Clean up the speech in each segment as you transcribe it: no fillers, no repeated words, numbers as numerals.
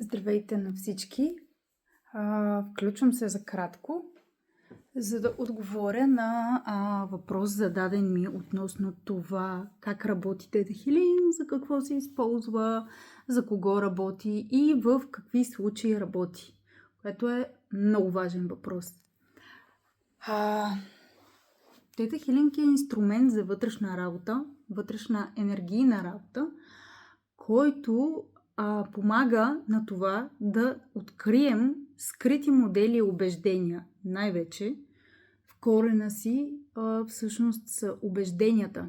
Здравейте на всички! Включвам се за кратко, за да отговоря на въпрос зададен ми относно това как работи Theta Healing, за какво се използва, за кого работи и в какви случаи работи, което е много важен въпрос. Theta Healing е инструмент за вътрешна работа, вътрешна енергийна работа, който помага на това да открием скрити модели и убеждения. Най-вече в корена си всъщност са убежденията,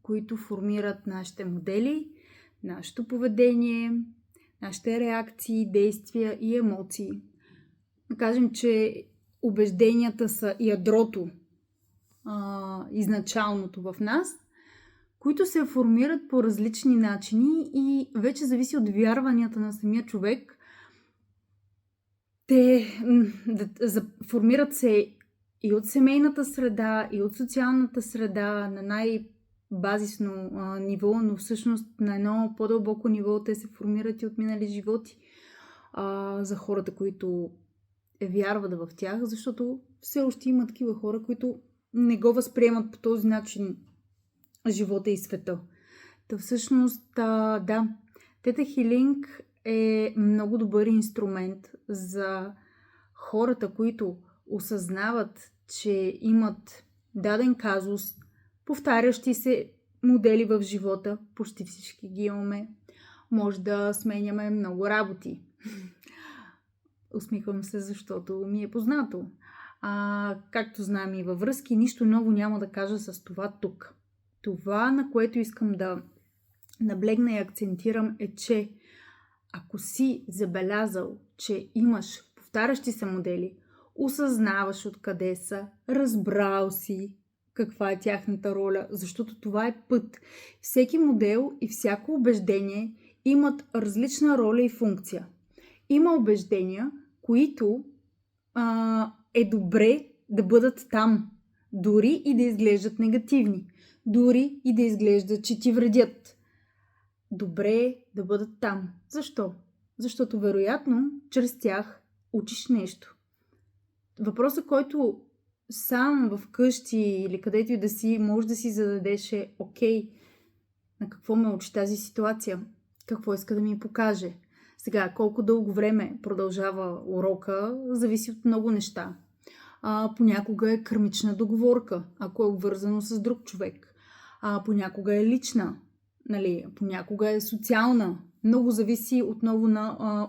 които формират нашите модели, нашето поведение, нашите реакции, действия и емоции. Да кажем, че убежденията са ядрото, изначалното в нас, които се формират по различни начини и вече зависи от вярванията на самия човек. Те формират се и от семейната среда, и от социалната среда на най-базисно ниво, но всъщност на едно по-дълбоко ниво те се формират и от минали животи за хората, които вярват в тях, защото все още има такива хора, които не го възприемат по този начин живота и света. Та всъщност, да, Theta Healing е много добър инструмент за хората, които осъзнават, че имат даден казус, повтарящи се модели в живота, почти всички ги имаме. Може да сменяме много работи. Усмихвам се, защото ми е познато. Както знаем и във връзки, нищо ново няма да кажа с това тук. Това, на което искам да наблегна и акцентирам е, че ако си забелязал, че имаш повтарящи се модели, осъзнаваш откъде са, разбрал си каква е тяхната роля, защото това е път. Всеки модел и всяко убеждение имат различна роля и функция. Има убеждения, които е добре да бъдат там, дори и да изглеждат негативни. Дори и да изглежда, че ти вредят. Добре е да бъдат там. Защо? Защото вероятно чрез тях учиш нещо. Въпросът, който сам вкъщи или където и да си, може да си зададеш е: окей, на какво ме учи тази ситуация? Какво иска да ми покаже? Сега, колко дълго време продължава урока, зависи от много неща. Понякога е кармична договорка, ако е обвързано с друг човек. Понякога е лична, понякога е социална. Много зависи отново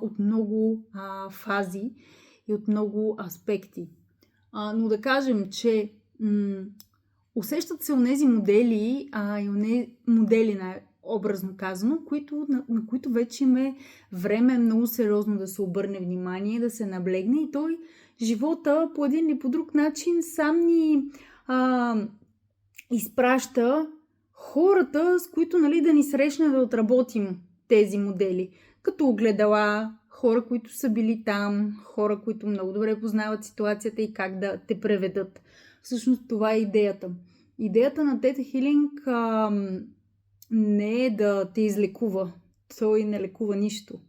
от много фази и от много аспекти. Но да кажем, че усещат се онези модели и онези модели, образно казано, на които вече има време много сериозно да се обърне внимание, да се наблегне и той живота по един или по друг начин сам ни изпраща хората, с които да ни срещне да отработим тези модели. Като огледала, хора, които са били там, хора, които много добре познават ситуацията и как да те преведат. Всъщност това е идеята. Идеята на Theta Healing не е да те излекува. Той не лекува нищо.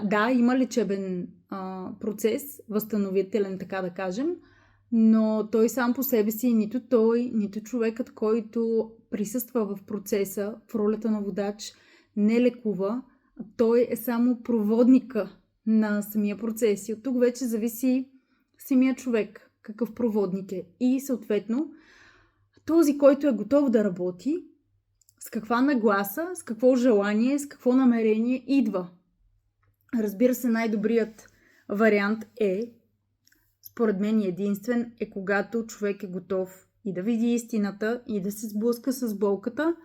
Да, има лечебен процес, възстановителен, така да кажем, но той сам по себе си, нито той, нито човекът, който присъства в процеса, в ролята на водач, не лекува. Той е само проводника на самия процес. И от тук вече зависи самия човек, какъв проводник е. И съответно, този, който е готов да работи, с каква нагласа, с какво желание, с какво намерение идва. Разбира се, най-добрият вариант според мен единствен, когато човек е готов и да види истината, и да се сблъска с болката.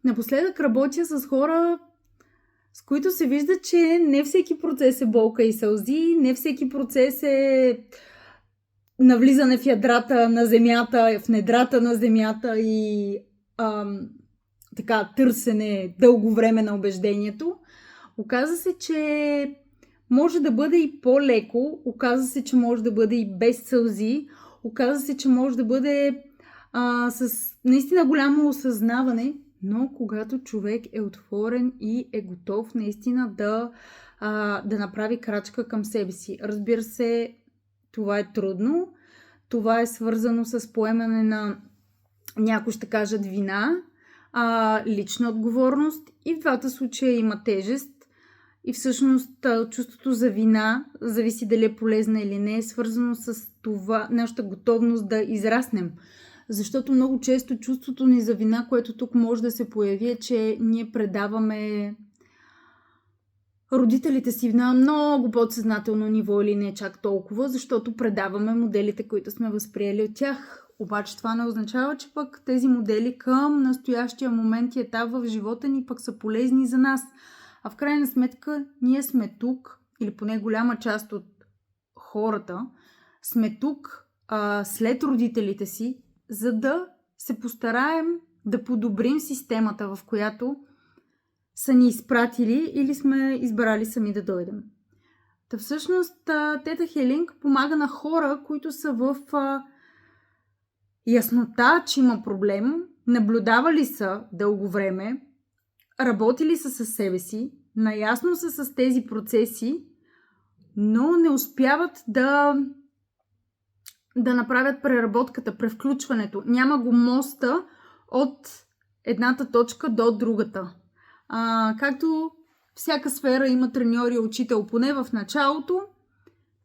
Напоследък работя с хора, с които се вижда, че не всеки процес е болка и сълзи, не всеки процес е навлизане в ядрата на земята, в недрата на земята и търсене дълго време на убеждението. Оказва се, че може да бъде и по-леко, оказва се, че може да бъде и без сълзи, оказва се, че може да бъде с наистина голямо осъзнаване, но когато човек е отворен и е готов наистина да да направи крачка към себе си. Разбира се, това е трудно. Това е свързано с поемане на, някои ще кажат, вина, лична отговорност, и в двата случая има тежест. И всъщност чувството за вина, зависи дали е полезна или не, е свързано с това, нашата готовност да израснем. Защото много често чувството ни за вина, което тук може да се появи, е, че ние предаваме родителите си на много подсъзнателно ниво или не чак толкова, защото предаваме моделите, които сме възприели от тях. Обаче това не означава, че пък тези модели към настоящия момент и етап в живота ни пък са полезни за нас. А в крайна сметка ние сме тук, или поне голяма част от хората сме тук след родителите си, за да се постараем да подобрим системата, в която са ни изпратили или сме избрали сами да дойдем. Та всъщност Тета Хелинг помага на хора, които са в яснота, че има проблем, наблюдавали са дълго време, работили са със себе си, наясно са с тези процеси, но не успяват да направят преработката, превключването. Няма го моста от едната точка до другата. Както всяка сфера има треньор и учител, поне в началото,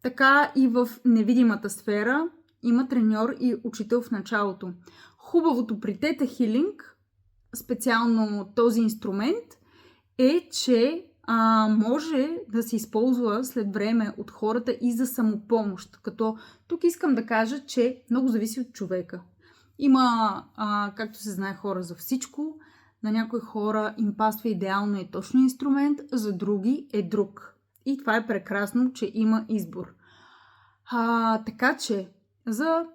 така и в невидимата сфера има треньор и учител в началото. Хубавото при Тета Хилинг, специално този инструмент, е, че може да се използва след време от хората и за самопомощ. Като тук искам да кажа, че много зависи от човека. Има, както се знае, хора за всичко. На някои хора им пасва идеално и точно инструмент, за други е друг. И това е прекрасно, че има избор. Така че, за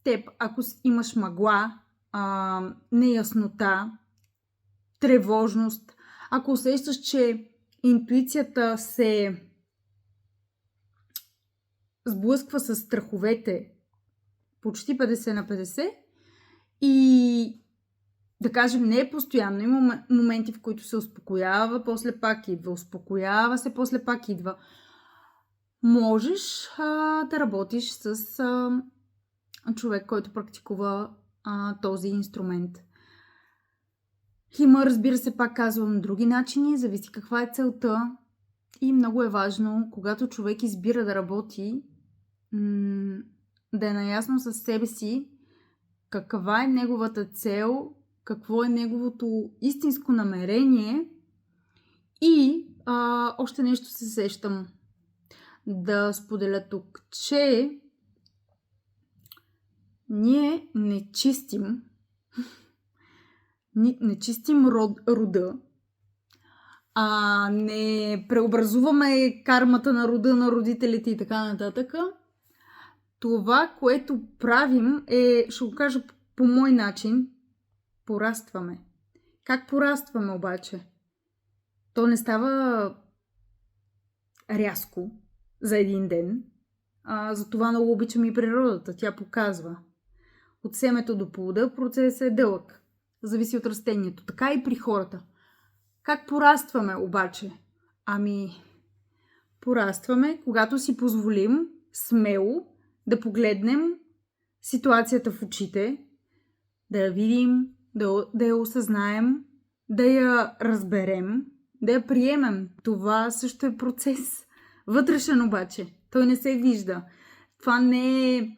теб, ако имаш мъгла, неяснота, тревожност, ако усещаш, че интуицията се сблъсква с страховете почти 50 на 50 и да кажем не е постоянно, има моменти, в които се успокоява, после пак идва, успокоява се, после пак идва. Можеш да работиш с човек, който практикува този инструмент. Има, разбира се, пак казвам, други начини, зависи каква е целта, и много е важно, когато човек избира да работи, да е наясно със себе си каква е неговата цел, какво е неговото истинско намерение. И още нещо се сещам да споделя тук, че ние не чистим рода, не преобразуваме кармата на рода на родителите и така нататък. Това, което правим е, ще го кажа по мой начин, порастваме. Как порастваме обаче? То не става рязко за един ден. Затова много обичам и природата. Тя показва. От семето до плода процесът е дълъг. Зависи от растението. Така и при хората. Как порастваме обаче? Порастваме, когато си позволим смело да погледнем ситуацията в очите, да я видим, да я осъзнаем, да я разберем, да я приемем. Това също е процес. Вътрешен обаче. Той не се вижда. Това не е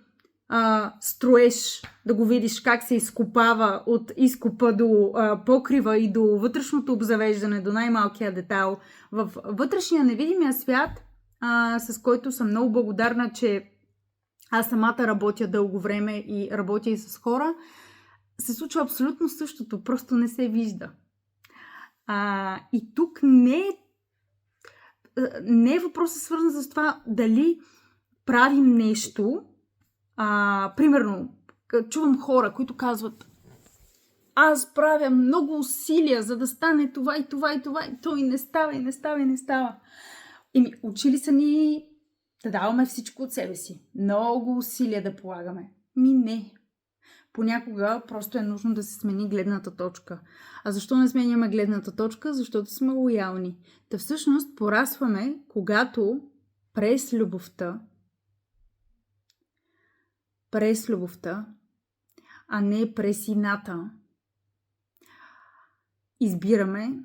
строеж, да го видиш как се изкопава от изкопа до покрива и до вътрешното обзавеждане, до най-малкия детайл. В вътрешния невидимия свят, с който съм много благодарна, че аз самата работя дълго време и работя и с хора, се случва абсолютно същото, просто не се вижда. И тук не е въпросът свързан с това дали правим нещо. Примерно, чувам хора, които казват: аз правя много усилия, за да стане това и това и това, и то и не става, и не става, и не става. Учили са ни да даваме всичко от себе си. Много усилия да полагаме. Не. понякога просто е нужно да се смени гледната точка. А защо не сменяме гледната точка? Защото сме лоялни. Та всъщност порасваме, когато през любовта, а не през ината, избираме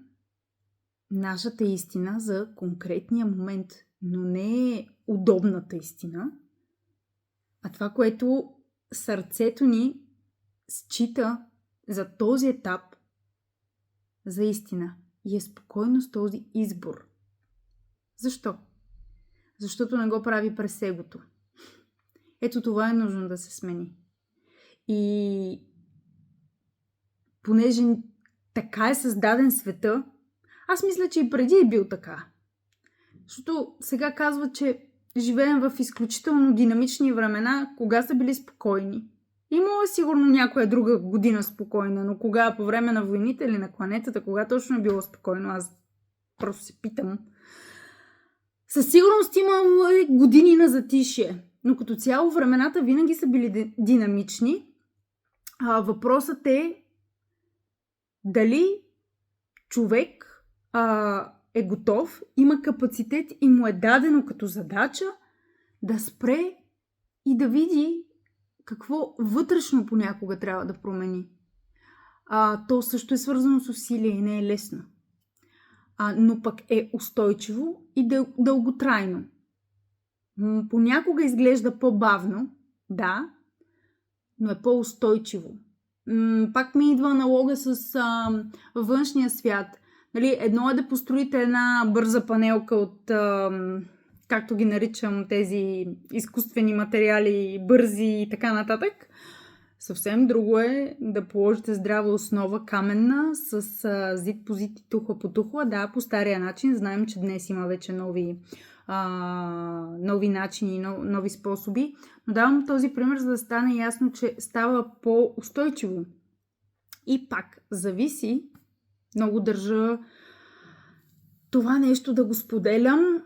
нашата истина за конкретния момент, но не е удобната истина, а това, което сърцето ни счита за този етап за истина и е спокойно с този избор. Защо? Защото не го прави през егото. Ето това е нужно да се смени. И понеже така е създаден света, аз мисля, че и преди е бил така. Защото сега казва, че живеем в изключително динамични времена, кога са били спокойни. Имало е сигурно някоя друга година спокойна, но кога? По време на войните или на кланетата, кога точно е било спокойно? Аз просто се питам. Със сигурност имало е години на затишие, но като цяло времената винаги са били динамични. Въпросът е дали човек е готов, има капацитет и му е дадено като задача да спре и да види какво вътрешно понякога трябва да промени. То също е свързано с усилие и не е лесно. Но пък е устойчиво и дълготрайно. Понякога изглежда по-бавно, да, но е по-устойчиво. Пак ми идва аналога с външния свят. Нали, едно е да построите една бърза панелка от, както ги наричам, тези изкуствени материали, бързи и така нататък. Съвсем друго е да положите здрава основа, каменна, с зид по зид и тухла по тухла. Да, по стария начин. Знаем, че днес има вече нови начини, нови способи. Но давам този пример, за да стане ясно, че става по-устойчиво. И пак зависи, много държа това нещо да го споделям,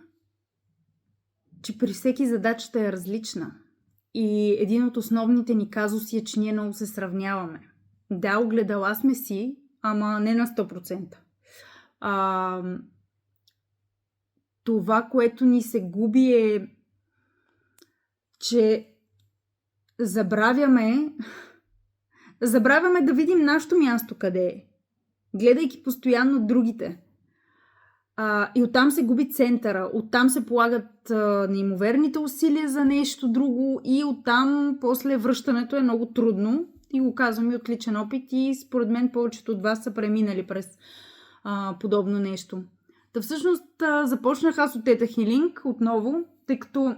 че при всеки задачата е различна. И един от основните ни казуси е, че ние много се сравняваме. Да, огледала сме си, ама не на 100%. Това, което ни се губи е, че забравяме да видим нашето място къде е, гледайки постоянно другите. И оттам се губи центъра, оттам се полагат неимоверните усилия за нещо друго и оттам после връщането е много трудно. И го казвам и от личен опит и според мен повечето от вас са преминали през подобно нещо. Та всъщност започнах аз от Theta Healing отново, тъй като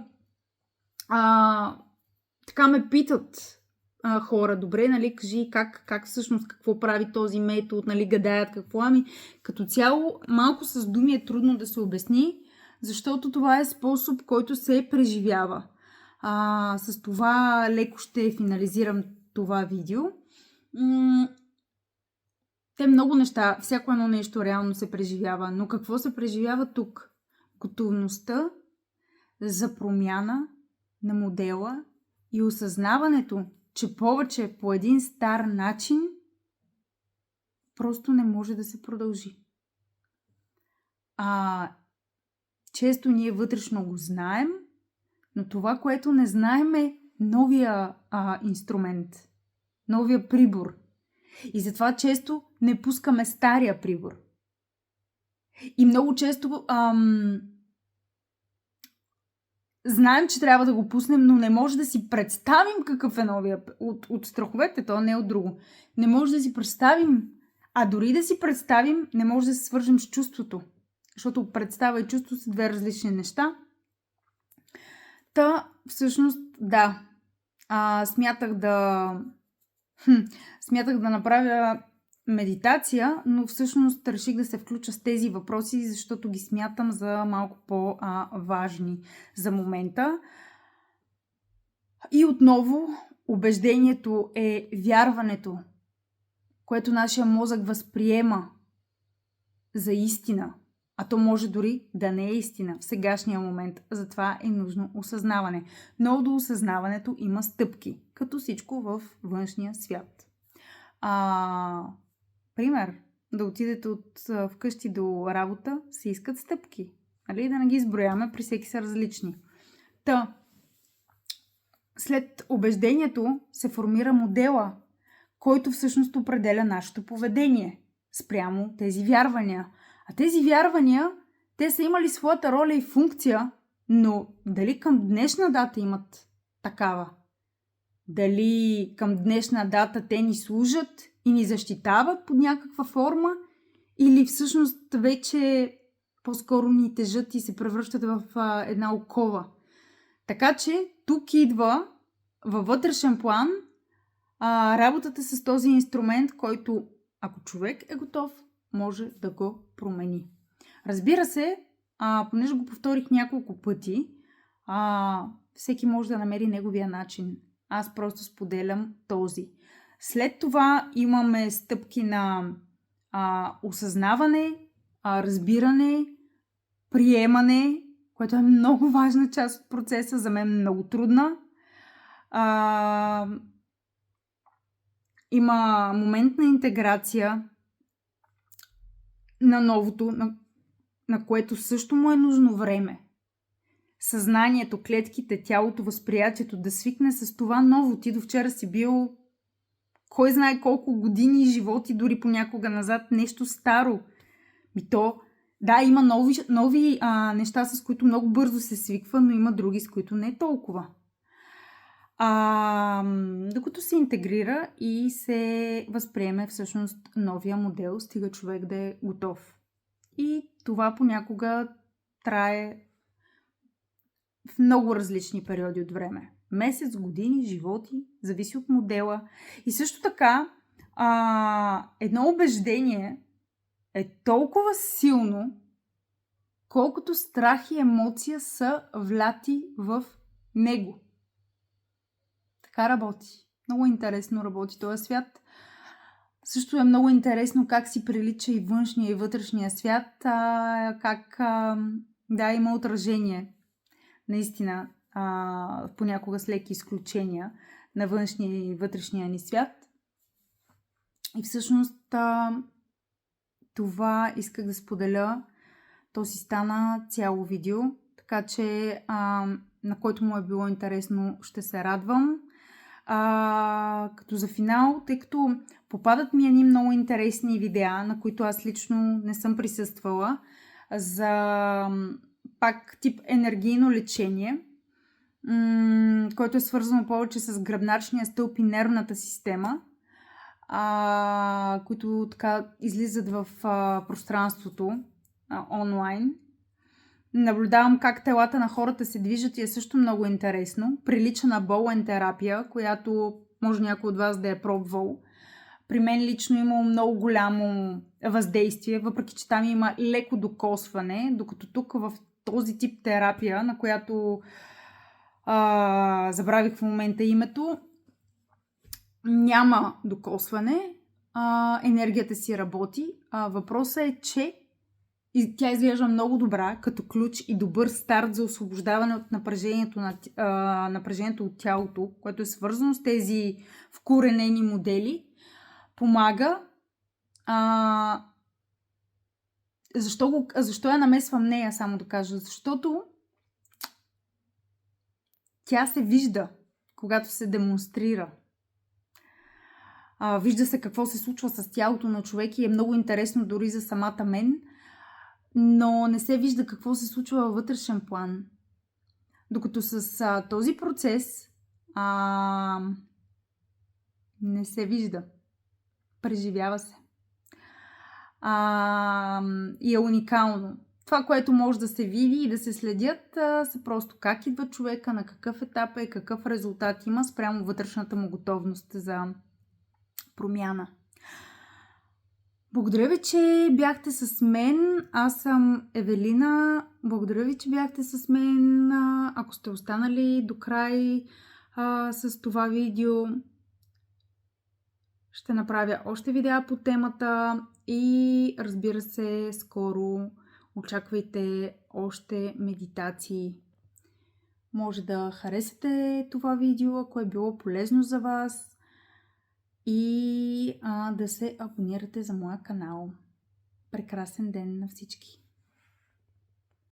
така ме питат хора, добре, нали, кажи как всъщност, какво прави този метод, нали, гадаят какво. Като цяло, малко с думи е трудно да се обясни, защото това е способ, който се преживява. С това леко ще финализирам това видео. Те много неща, всяко едно нещо реално се преживява, но какво се преживява тук? Готовността за промяна на модела и осъзнаването, че повече по един стар начин просто не може да се продължи. Често ние вътрешно го знаем, но това, което не знаем е новия инструмент, новия прибор. И затова често не пускаме стария прибор. И много често знаем, че трябва да го пуснем, но не може да си представим какъв е новия. От страховете, то не е от друго. Не може да си представим, а дори да си представим, не може да се свържем с чувството. Защото представа и чувство са две различни неща. Та, всъщност, да. Смятах да направя медитация, но всъщност реших да се включа с тези въпроси, защото ги смятам за малко по-важни за момента. И отново, убеждението е вярването, което нашия мозък възприема за истина. А то може дори да не е истина в сегашния момент. Затова е нужно осъзнаване. Но до осъзнаването има стъпки, като всичко в външния свят. Пример, да отидете от вкъщи до работа, се искат стъпки. Нали? Да не ги изброяме, при всеки са различни. След убеждението се формира модела, който всъщност определя нашето поведение спрямо тези вярвания. А тези вярвания, те са имали своята роля и функция, но дали към днешна дата имат такава? Дали към днешна дата те ни служат и ни защитават под някаква форма? Или всъщност вече по-скоро ни тежат и се превръщат в една окова? Така че тук идва във вътрешен план работата с този инструмент, който, ако човек е готов, може да го промени. Разбира се, понеже го повторих няколко пъти, всеки може да намери неговия начин. Аз просто споделям този. След това имаме стъпки на осъзнаване, разбиране, приемане, което е много важна част от процеса, за мен много трудна. Има момент на интеграция на новото, на което също му е нужно време. Съзнанието, клетките, тялото, възприятието да свикне с това ново. Ти до вчера си бил кой знае колко години живот и дори понякога назад нещо старо. Да, има нови неща, с които много бързо се свиква, но има други, с които не толкова. Докато се интегрира и се възприеме всъщност новия модел, стига човек да е готов. И това понякога трае в много различни периоди от време. Месец, години, животи, зависи от модела. И също така, едно убеждение е толкова силно, колкото страх и емоция са вляти в него. Така работи. Много интересно работи този свят. Също е много интересно как си прилича и външния и вътрешния свят, как има отражение. Наистина, понякога с леки изключения на външния и вътрешния ни свят. И всъщност това исках да споделя. То си стана цяло видео, така че на който му е било интересно, ще се радвам. Като за финал, тъй като попадат ми едни много интересни видеа, на които аз лично не съм присъствала, за пак тип енергийно лечение, който е свързано повече с гръбначния стълб и нервната система, които така излизат в пространството онлайн. Наблюдавам как телата на хората се движат и е също много интересно. Прилича на болен терапия, която може някой от вас да е пробвал. При мен лично има много голямо въздействие, въпреки че там има леко докосване, докато тук в този тип терапия, на която забравих в момента името, няма докосване, енергията си работи. Въпросът е, че тя изглежда много добра, като ключ и добър старт за освобождаване от напрежението от тялото, което е свързано с тези вкоренени модели. Помага. Защо я намесвам нея, само да кажа? Защото тя се вижда, когато се демонстрира. Вижда се какво се случва с тялото на човек и е много интересно дори за самата мен, но не се вижда какво се случва във вътрешен план. Докато с този процес не се вижда. Преживява се. И е уникално. Това, което може да се види и да се следят, са просто как идва човека, на какъв етап е, какъв резултат има спрямо вътрешната му готовност за промяна. Благодаря ви, че бяхте с мен. Аз съм Евелина. Благодаря ви, че бяхте с мен. Ако сте останали до край с това видео, ще направя още видеа по темата и разбира се, скоро очаквайте още медитации. Може да харесате това видео, ако е било полезно за вас, и да се абонирате за моя канал. Прекрасен ден на всички!